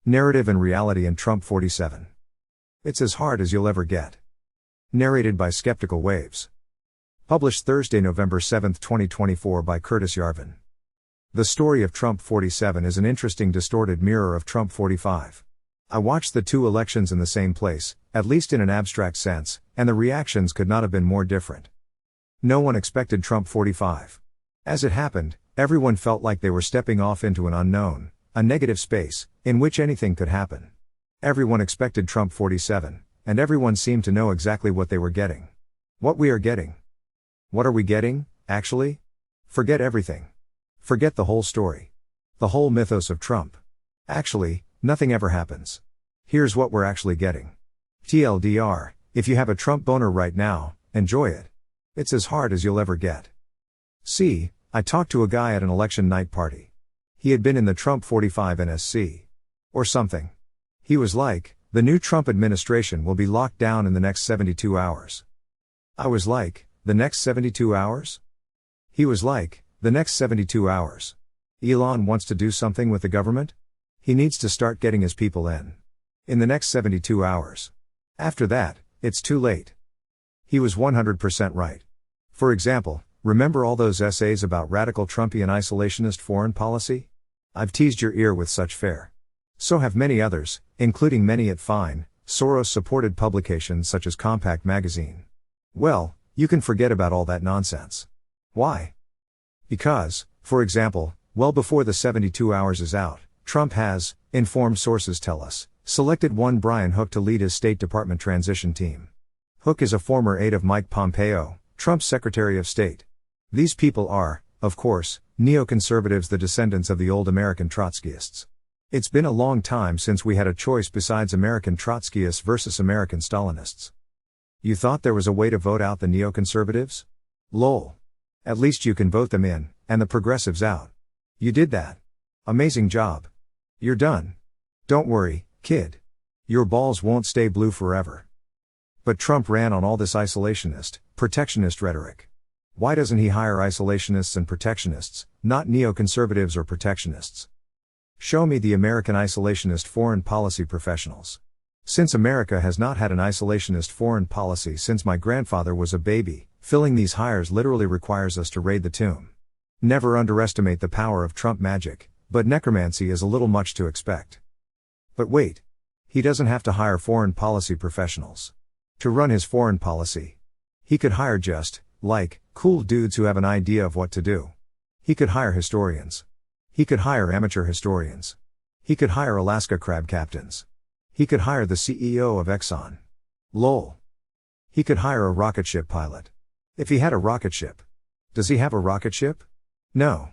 Narrative and Reality in Trump 47. It's as hard as you'll ever get. Narrated by Skeptical Waves. Published Thursday, November 7, 2024 by Curtis Yarvin. The story of Trump 47 is an interesting distorted mirror of Trump 45. I watched the two elections in the same place, at least in an abstract sense, and the reactions could not have been more different. No one expected Trump 45. As it happened, everyone felt like they were stepping off into an unknown, a negative space, in which anything could happen. Everyone expected Trump 47, and everyone seemed to know exactly what they were getting. What we are getting. What are we getting, actually? Forget everything. Forget the whole story. The whole mythos of Trump. Actually, nothing ever happens. Here's what we're actually getting. TLDR, if you have a Trump boner right now, enjoy it. It's as hard as you'll ever get. See, I talked to a guy at an election night party. He had been in the Trump 45 NSC. Or something. He was like, the new Trump administration will be locked down in the next 72 hours. I was like, the next 72 hours? He was like, the next 72 hours. Elon wants to do something with the government? He needs to start getting his people in the next 72 hours. After that, it's too late. He was 100% right. For example, remember all those essays about radical Trumpian isolationist foreign policy? I've teased your ear with such fare. So have many others, including many at fine, Soros-supported publications such as Compact Magazine. Well, you can forget about all that nonsense. Why? Because, for example, well before the 72 hours is out, Trump has, informed sources tell us, selected one Brian Hook to lead his State Department transition team. Hook is a former aide of Mike Pompeo, Trump's Secretary of State. These people are, of course, neoconservatives, the descendants of the old American Trotskyists. It's been a long time since we had a choice besides American Trotskyists versus American Stalinists. You thought there was a way to vote out the neoconservatives? Lol. At least you can vote them in, and the progressives out. You did that. Amazing job. You're done. Don't worry, kid. Your balls won't stay blue forever. But Trump ran on all this isolationist, protectionist rhetoric. Why doesn't he hire isolationists and protectionists, not neoconservatives or protectionists? Show me the American isolationist foreign policy professionals. Since America has not had an isolationist foreign policy since my grandfather was a baby, filling these hires literally requires us to raid the tomb. Never underestimate the power of Trump magic, but necromancy is a little much to expect. But wait. He doesn't have to hire foreign policy professionals to run his foreign policy. He could hire just, like, cool dudes who have an idea of what to do. He could hire historians. He could hire amateur historians. He could hire Alaska crab captains. He could hire the CEO of Exxon. Lol. He could hire a rocket ship pilot. If he had a rocket ship. Does he have a rocket ship? No.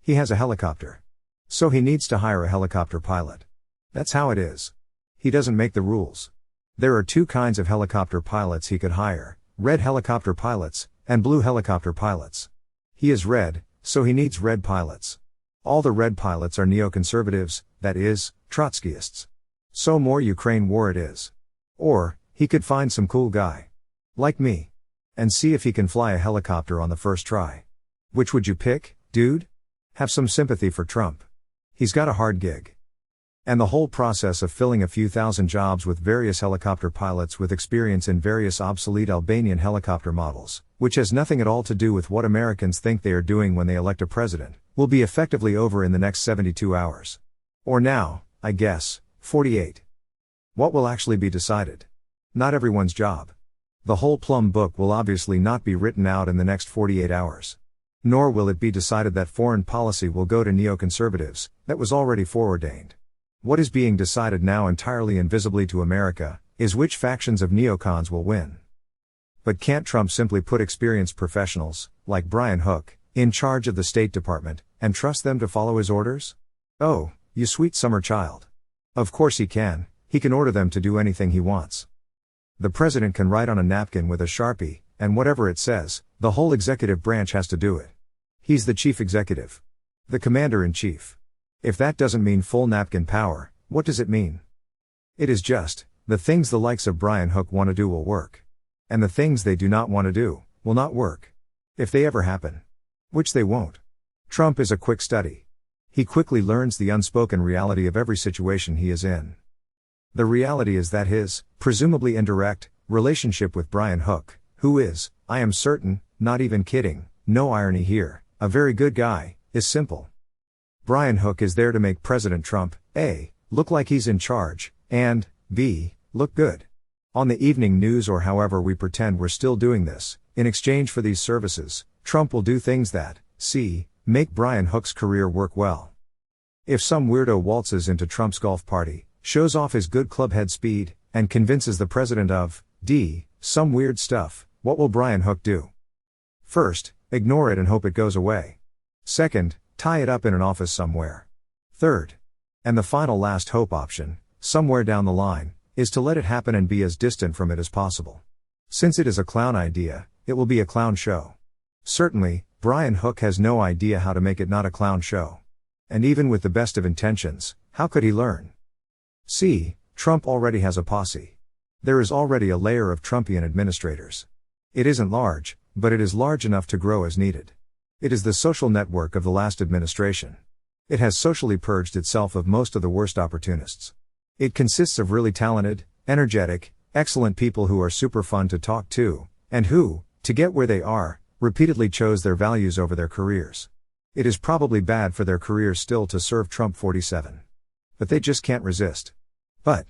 He has a helicopter. So he needs to hire a helicopter pilot. That's how it is. He doesn't make the rules. There are two kinds of helicopter pilots he could hire, red helicopter pilots, and blue helicopter pilots. He is red, so he needs red pilots. All the red pilots are neoconservatives, that is, Trotskyists. So more Ukraine war it is. Or, he could find some cool guy. Like me. And see if he can fly a helicopter on the first try. Which would you pick, dude? Have some sympathy for Trump. He's got a hard gig. And the whole process of filling a few thousand jobs with various helicopter pilots with experience in various obsolete Albanian helicopter models, which has nothing at all to do with what Americans think they are doing when they elect a president, will be effectively over in the next 72 hours. Or now, I guess, 48. What will actually be decided? Not everyone's job. The whole plum book will obviously not be written out in the next 48 hours. Nor will it be decided that foreign policy will go to neoconservatives, that was already foreordained. What is being decided now entirely invisibly to America, is which factions of neocons will win. But can't Trump simply put experienced professionals, like Brian Hook, in charge of the State Department, and trust them to follow his orders? Oh, you sweet summer child. Of course he can order them to do anything he wants. The president can write on a napkin with a Sharpie, and whatever it says, the whole executive branch has to do it. He's the chief executive. The commander-in-chief. If that doesn't mean full napkin power, what does it mean? It is just, the things the likes of Brian Hook want to do will work. And the things they do not want to do, will not work. If they ever happen. Which they won't. Trump is a quick study. He quickly learns the unspoken reality of every situation he is in. The reality is that his, presumably indirect, relationship with Brian Hook, who is, I am certain, not even kidding, no irony here, a very good guy, is simple. Brian Hook is there to make President Trump, A, look like he's in charge, and, B, look good. On the evening news or however we pretend we're still doing this, in exchange for these services, Trump will do things that, C, make Brian Hook's career work well. If some weirdo waltzes into Trump's golf party, shows off his good clubhead speed, and convinces the president of, D, some weird stuff, what will Brian Hook do? First, ignore it and hope it goes away. Second, tie it up in an office somewhere. Third, and the final last hope option, somewhere down the line, is to let it happen and be as distant from it as possible. Since it is a clown idea, it will be a clown show. Certainly, Brian Hook has no idea how to make it not a clown show. And even with the best of intentions, how could he learn? See, Trump already has a posse. There is already a layer of Trumpian administrators. It isn't large, but it is large enough to grow as needed. It is the social network of the last administration. It has socially purged itself of most of the worst opportunists. It consists of really talented, energetic, excellent people who are super fun to talk to, and who, to get where they are, repeatedly chose their values over their careers. It is probably bad for their careers still to serve Trump 47. But they just can't resist. But,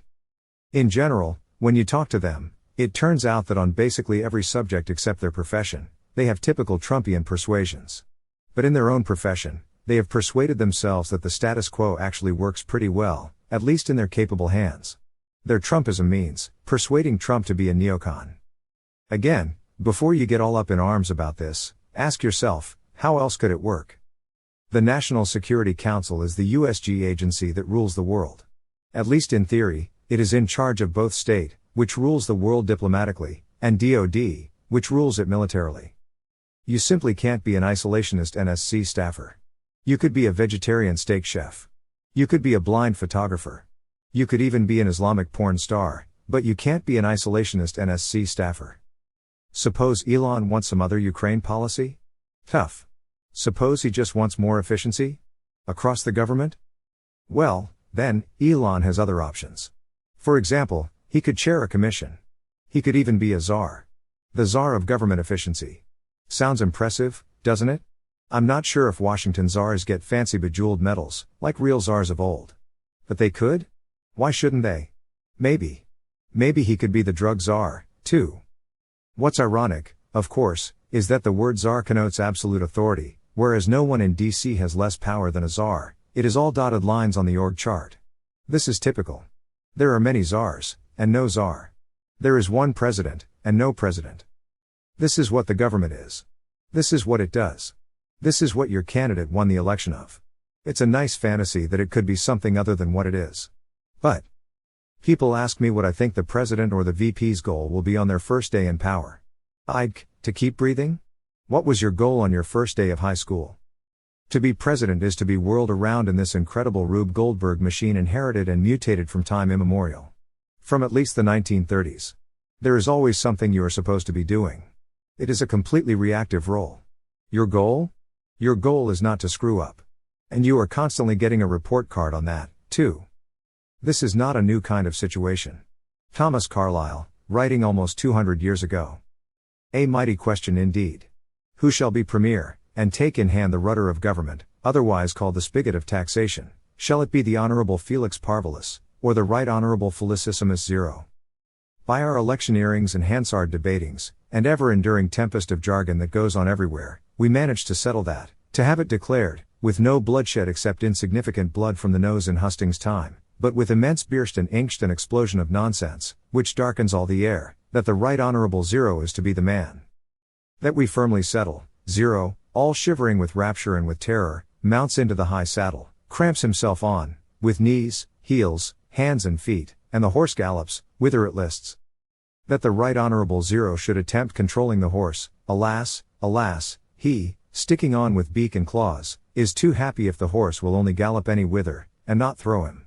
in general, when you talk to them, it turns out that on basically every subject except their profession, they have typical Trumpian persuasions. But in their own profession, they have persuaded themselves that the status quo actually works pretty well, at least in their capable hands. Their Trumpism means persuading Trump to be a neocon. Again, before you get all up in arms about this, ask yourself, how else could it work? The National Security Council is the USG agency that rules the world. At least in theory, it is in charge of both state, which rules the world diplomatically, and DoD, which rules it militarily. You simply can't be an isolationist NSC staffer. You could be a vegetarian steak chef. You could be a blind photographer. You could even be an Islamic porn star, but you can't be an isolationist NSC staffer. Suppose Elon wants some other Ukraine policy? Tough. Suppose he just wants more efficiency? Across the government? Well, then, Elon has other options. For example, he could chair a commission. He could even be a czar. The czar of government efficiency. Sounds impressive, doesn't it? I'm not sure if Washington czars get fancy bejeweled medals, like real czars of old. But they could? Why shouldn't they? Maybe. Maybe he could be the drug czar, too. What's ironic, of course, is that the word czar connotes absolute authority, whereas no one in DC has less power than a czar. It is all dotted lines on the org chart. This is typical. There are many czars, and no czar. There is one president, and no president. This is what the government is. This is what it does. This is what your candidate won the election of. It's a nice fantasy that it could be something other than what it is. But people ask me what I think the president or the VP's goal will be on their first day in power. To keep breathing? What was your goal on your first day of high school? To be president is to be whirled around in this incredible Rube Goldberg machine inherited and mutated from time immemorial. From at least the 1930s. There is always something you are supposed to be doing. It is a completely reactive role. Your goal? Your goal is not to screw up. And you are constantly getting a report card on that, too. This is not a new kind of situation. Thomas Carlyle, writing almost 200 years ago. A mighty question indeed. Who shall be premier, and take in hand the rudder of government, otherwise called the spigot of taxation? Shall it be the Honorable Felix Parvulus, or the Right Honorable Felicissimus Zero? By our electioneerings and Hansard debatings, and ever-enduring tempest of jargon that goes on everywhere, we managed to settle that, to have it declared, with no bloodshed except insignificant blood from the nose in Hustings' time, but with immense Bierst and Ingst and explosion of nonsense, which darkens all the air, that the Right Honorable Zero is to be the man. That we firmly settle, Zero, all shivering with rapture and with terror, mounts into the high saddle, cramps himself on, with knees, heels, hands and feet, and the horse gallops, whither it lists. That the Right Honorable Zero should attempt controlling the horse, alas, alas, he, sticking on with beak and claws, is too happy if the horse will only gallop any whither, and not throw him.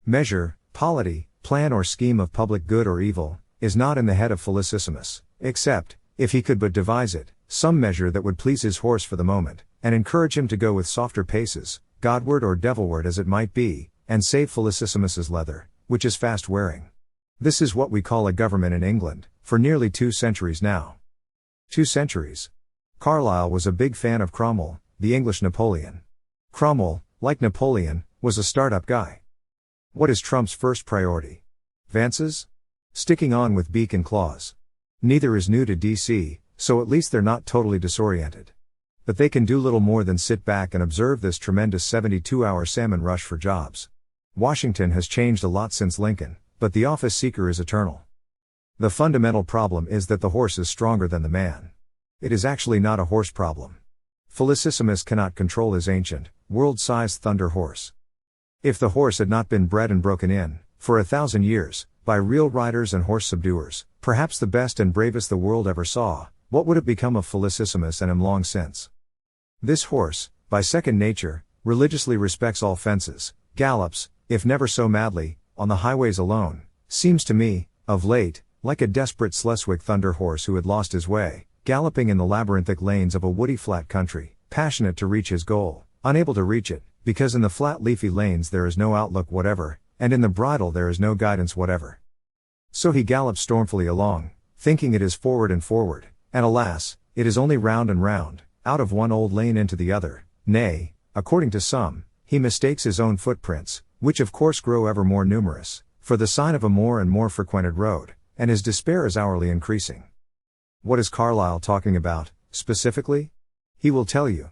Measure, polity, plan or scheme of public good or evil, is not in the head of Felicissimus, except, if he could but devise it, some measure that would please his horse for the moment, and encourage him to go with softer paces, Godward or devilward as it might be, and save Felicissimus's leather, which is fast wearing. This is what we call a government in England, for nearly 2 centuries now. 2 centuries. Carlyle was a big fan of Cromwell, the English Napoleon. Cromwell, like Napoleon, was a startup guy. What is Trump's first priority? Vance's? Sticking on with beak and claws. Neither is new to DC, so at least they're not totally disoriented. But they can do little more than sit back and observe this tremendous 72-hour salmon rush for jobs. Washington has changed a lot since Lincoln, but the office seeker is eternal. The fundamental problem is that the horse is stronger than the man. It is actually not a horse problem. Felicissimus cannot control his ancient, world-sized thunder horse. If the horse had not been bred and broken in, for 1,000 years, by real riders and horse subduers, perhaps the best and bravest the world ever saw, what would have become of Felicissimus and him long since? This horse, by second nature, religiously respects all fences, gallops, if never so madly, on the highways alone, seems to me, of late, like a desperate Schleswig thunder horse who had lost his way, galloping in the labyrinthic lanes of a woody flat country, passionate to reach his goal, unable to reach it, because in the flat leafy lanes there is no outlook whatever, and in the bridle there is no guidance whatever. So he gallops stormfully along, thinking it is forward and forward, and alas, it is only round and round, out of one old lane into the other, nay, according to some, he mistakes his own footprints, which of course grow ever more numerous, for the sign of a more and more frequented road, and his despair is hourly increasing. What is Carlyle talking about, specifically? He will tell you.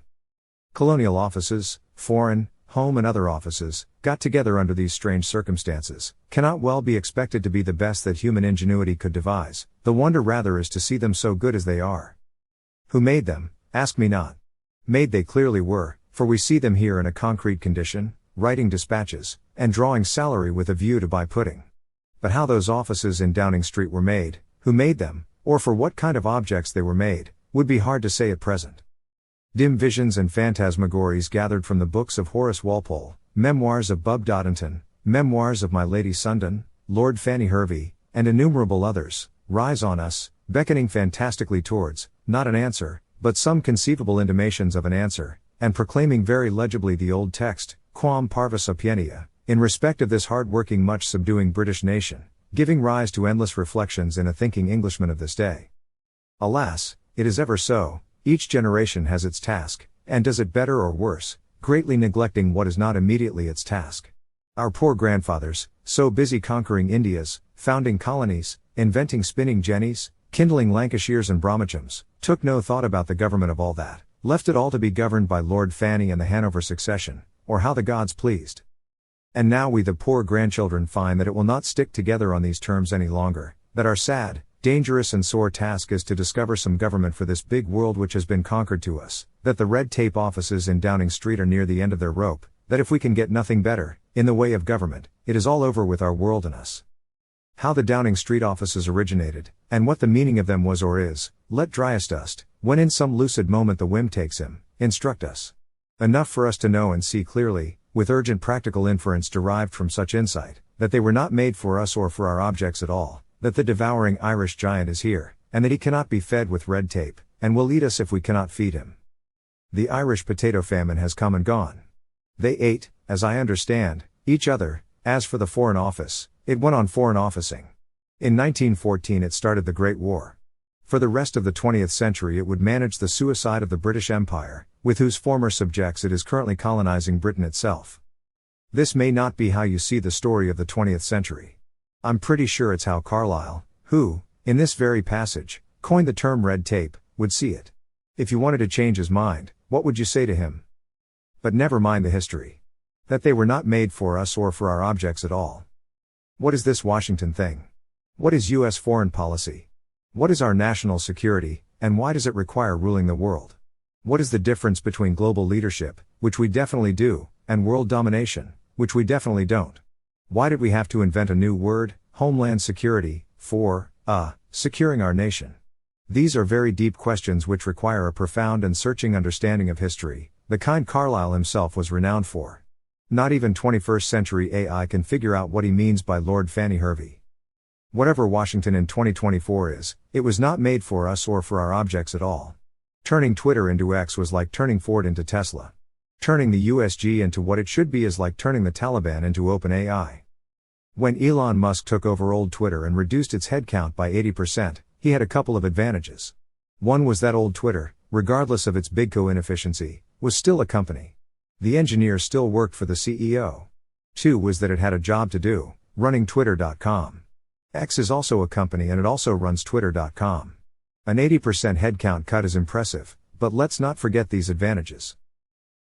Colonial offices, foreign, home and other offices, got together under these strange circumstances, cannot well be expected to be the best that human ingenuity could devise, the wonder rather is to see them so good as they are. Who made them? Ask me not. Made they clearly were, for we see them here in a concrete condition, writing dispatches, and drawing salary with a view to buy pudding. But how those offices in Downing Street were made, who made them, or for what kind of objects they were made, would be hard to say at present. Dim visions and phantasmagories gathered from the books of Horace Walpole, memoirs of Bub Doddington, memoirs of my Lady Sundon, Lord Fanny Hervey, and innumerable others, rise on us, beckoning fantastically towards, not an answer, but some conceivable intimations of an answer, and proclaiming very legibly the old text, quam parvis sapientia, in respect of this hard-working much subduing British nation, giving rise to endless reflections in a thinking Englishman of this day. Alas, it is ever so, each generation has its task, and does it better or worse, greatly neglecting what is not immediately its task. Our poor grandfathers, so busy conquering Indias, founding colonies, inventing spinning jennies, kindling Lancashires and Bromwichams, took no thought about the government of all that, left it all to be governed by Lord Fanny and the Hanover succession, or how the gods pleased. And now we the poor grandchildren find that it will not stick together on these terms any longer, that our sad, dangerous and sore task is to discover some government for this big world which has been conquered to us, that the red tape offices in Downing Street are near the end of their rope, that if we can get nothing better, in the way of government, it is all over with our world and us. How the Downing Street offices originated, and what the meaning of them was or is, let Dryasdust, when in some lucid moment the whim takes him, instruct us. Enough for us to know and see clearly, with urgent practical inference derived from such insight, that they were not made for us or for our objects at all, that the devouring Irish giant is here, and that he cannot be fed with red tape, and will eat us if we cannot feed him. The Irish potato famine has come and gone. They ate, as I understand, each other. As for the Foreign Office, it went on foreign officing. In 1914 it started the Great War. For the rest of the 20th century it would manage the suicide of the British Empire, with whose former subjects it is currently colonizing Britain itself. This may not be how you see the story of the 20th century. I'm pretty sure it's how Carlyle, who, in this very passage, coined the term red tape, would see it. If you wanted to change his mind, what would you say to him? But never mind the history. That they were not made for us or for our objects at all. What is this Washington thing? What is U.S. foreign policy? What is our national security, and why does it require ruling the world? What is the difference between global leadership, which we definitely do, and world domination, which we definitely don't? Why did we have to invent a new word, Homeland Security, for, securing our nation? These are very deep questions which require a profound and searching understanding of history, the kind Carlyle himself was renowned for. Not even 21st century AI can figure out what he means by Lord Fanny Hervey. Whatever Washington in 2024 is, it was not made for us or for our objects at all. Turning Twitter into X was like turning Ford into Tesla. Turning the USG into what it should be is like turning the Taliban into OpenAI. When Elon Musk took over old Twitter and reduced its headcount by 80%, he had a couple of advantages. One was that old Twitter, regardless of its bigco inefficiency, was still a company. The engineers still worked for the CEO. Two was that it had a job to do, running Twitter.com. X is also a company and it also runs Twitter.com. An 80% headcount cut is impressive, but let's not forget these advantages.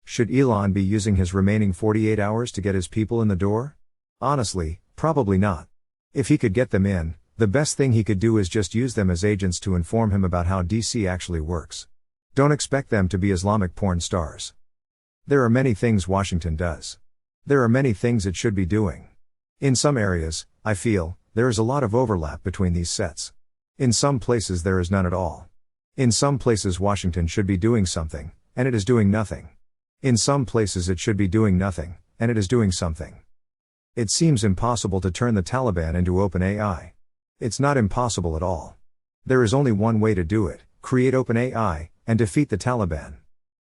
Should Elon be using his remaining 48 hours to get his people in the door? Honestly, probably not. If he could get them in, the best thing he could do is just use them as agents to inform him about how DC actually works. Don't expect them to be Islamic porn stars. There are many things Washington does. There are many things it should be doing. In some areas, I feel, there is a lot of overlap between these sets. In some places there is none at all. In some places Washington should be doing something, and it is doing nothing. In some places it should be doing nothing, and it is doing something. It seems impossible to turn the Taliban into OpenAI. It's not impossible at all. There is only one way to do it: create OpenAI, and defeat the Taliban.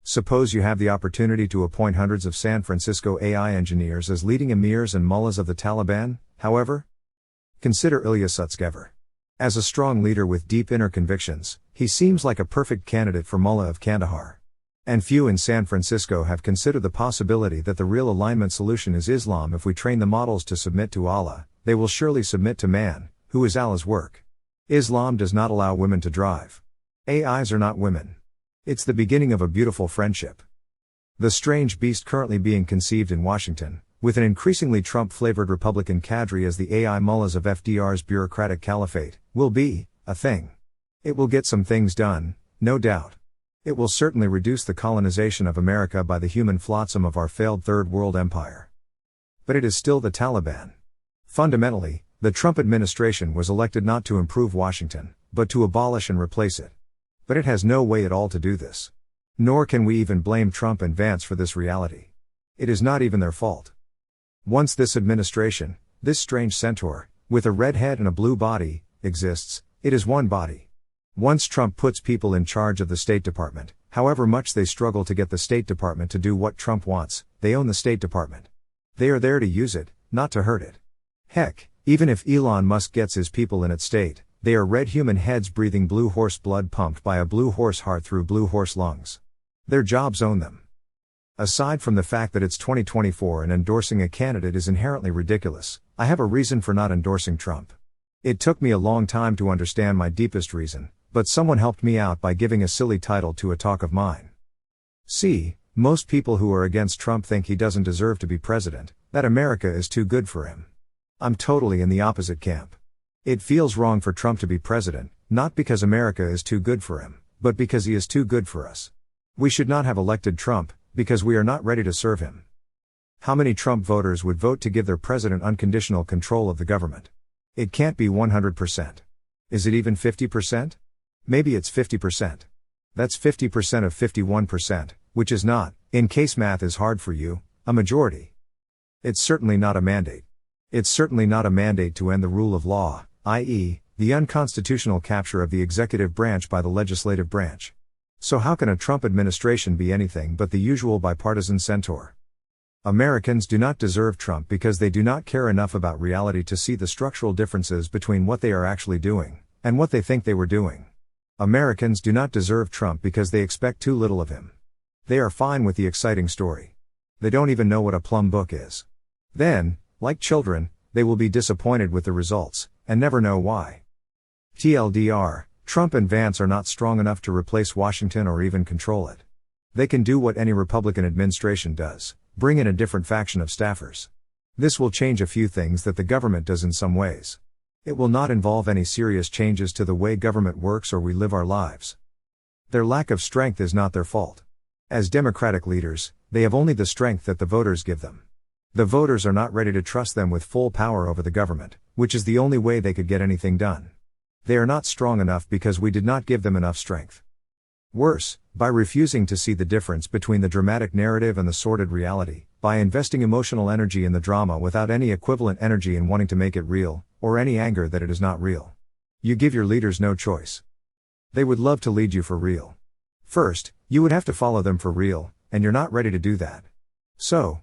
Suppose you have the opportunity to appoint hundreds of San Francisco AI engineers as leading emirs and mullahs of the Taliban, however? Consider Ilya Sutskever. As a strong leader with deep inner convictions, he seems like a perfect candidate for Mullah of Kandahar. And few in San Francisco have considered the possibility that the real alignment solution is Islam. If we train the models to submit to Allah, they will surely submit to man, who is Allah's work. Islam does not allow women to drive. AIs are not women. It's the beginning of a beautiful friendship. The strange beast currently being conceived in Washington, with an increasingly Trump-flavored Republican cadre as the AI mullahs of FDR's bureaucratic caliphate, will be a thing. It will get some things done, no doubt. It will certainly reduce the colonization of America by the human flotsam of our failed Third World Empire. But it is still the Taliban. Fundamentally, the Trump administration was elected not to improve Washington, but to abolish and replace it. But it has no way at all to do this. Nor can we even blame Trump and Vance for this reality. It is not even their fault. Once this administration, this strange centaur, with a red head and a blue body, exists, it is one body. Once Trump puts people in charge of the State Department, however much they struggle to get the State Department to do what Trump wants, they own the State Department. They are there to use it, not to hurt it. Heck, even if Elon Musk gets his people in its state, they are red human heads breathing blue horse blood pumped by a blue horse heart through blue horse lungs. Their jobs own them. Aside from the fact that it's 2024 and endorsing a candidate is inherently ridiculous, I have a reason for not endorsing Trump. It took me a long time to understand my deepest reason, but someone helped me out by giving a silly title to a talk of mine. See, most people who are against Trump think he doesn't deserve to be president, that America is too good for him. I'm totally in the opposite camp. It feels wrong for Trump to be president, not because America is too good for him, but because he is too good for us. We should not have elected Trump, because we are not ready to serve him. How many Trump voters would vote to give their president unconditional control of the government? It can't be 100%. Is it even 50%? Maybe it's 50%. That's 50% of 51%, which is not, in case math is hard for you, a majority. It's certainly not a mandate. It's certainly not a mandate to end the rule of law, i.e., the unconstitutional capture of the executive branch by the legislative branch. So how can a Trump administration be anything but the usual bipartisan centaur? Americans do not deserve Trump because they do not care enough about reality to see the structural differences between what they are actually doing, and what they think they were doing. Americans do not deserve Trump because they expect too little of him. They are fine with the exciting story. They don't even know what a plum book is. Then, like children, they will be disappointed with the results, and never know why. TLDR, Trump and Vance are not strong enough to replace Washington or even control it. They can do what any Republican administration does, bring in a different faction of staffers. This will change a few things that the government does in some ways. It will not involve any serious changes to the way government works or we live our lives. Their lack of strength is not their fault. As Democratic leaders, they have only the strength that the voters give them. The voters are not ready to trust them with full power over the government, which is the only way they could get anything done. They are not strong enough because we did not give them enough strength. Worse, by refusing to see the difference between the dramatic narrative and the sordid reality, by investing emotional energy in the drama without any equivalent energy in wanting to make it real, or any anger that it is not real. You give your leaders no choice. They would love to lead you for real. First, you would have to follow them for real, And you're not ready to do that. So,